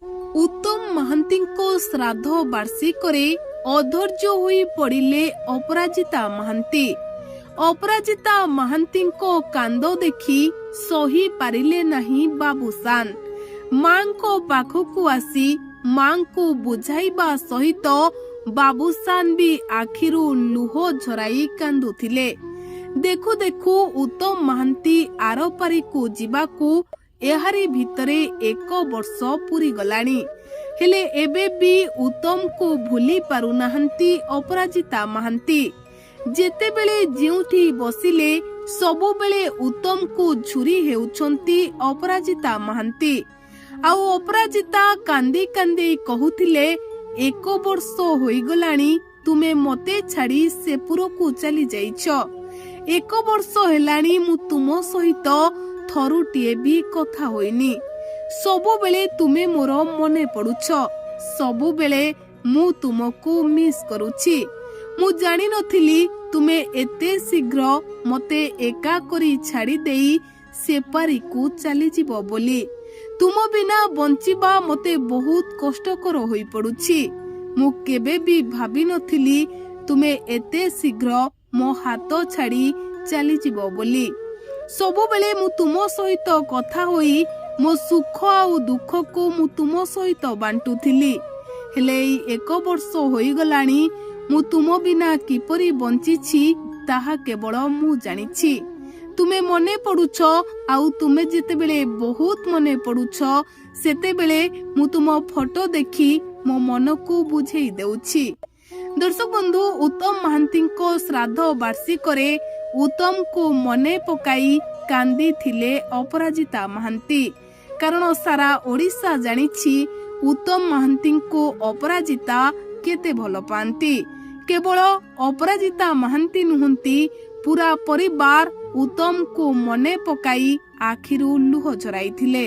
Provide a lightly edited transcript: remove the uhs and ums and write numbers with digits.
उत्तम महांती श्राद्ध वार्षिक अधैर्य होई पड़िले अपराजिता महांती। अपराजिता महांती कांद देखी सही पारिले नहीं बाबूसान। मां को पाखकु आसी मां को बुझाइबा सहित बाबूसान भी आखिरु लुह झराई कांदुथिले। देखु देखु उत्तम महांती आरपारी को जीवाकू एहारी भितरे 1 वर्ष पूरी गलानी। हेले एबे भी उत्तम को भूली पारु नाहंती अपराजिता महांती। जेतेबेले जिउठी बसिले सबु बेले उत्तम को झुरी हेउछंती अपराजिता महांती। आउ अपराजिता कांदी कांदी कहुथिले 1 वर्ष होई गलानी तुमे मते छाड़ी सेपुर को चली जाइछ। 1 वर्ष हेलानी मु तुम सहित थरुटिए भी कथा होइनी। सबु बेले तुमे मोर मने पड़ुछ। सबु बेले मु तुमको मिस करूछि। मु जानि नथिली तुमे एते शीघ्र मते एका करी छाड़ी देई सेपारी को चली जीवो बोली। तुम बिना बंचिबा मते बहुत कष्टकर होई पड़ुछि। मु केबे भी भाबी नथिली तुमे एते शीघ्र मो हाथ छाड़ी चली जीवो बोली। सबु बेले मु तुम सहित कथा होई मो सुख आउ दुख को मु तुम सहित बांटुथिली। हेले 1 वर्ष होई गलानी मु तुम बिना किपरि बंचिछि ताहा केवल मु जानिछि। तुमे मने पड़ुछ आउ तुमे जेतेबेले बहुत मने पड़ुछ सेतेबेले मु तुम फोटो देखी मो मन को बुझेई देउछि। दर्शक बंधु, उत्तम महांती श्राद्ध वार्षिक उत्तम को मने पकाई कांदी थिले अपराजिता महांती। कारण सारा ओडिशा जानिछि उत्तम महांती को अपराजिता केते भल पांती। केवल अपराजिता महांती नुहंती, पूरा परिवार उत्तम को मने पकाई आखिरु लुह झराई थिले।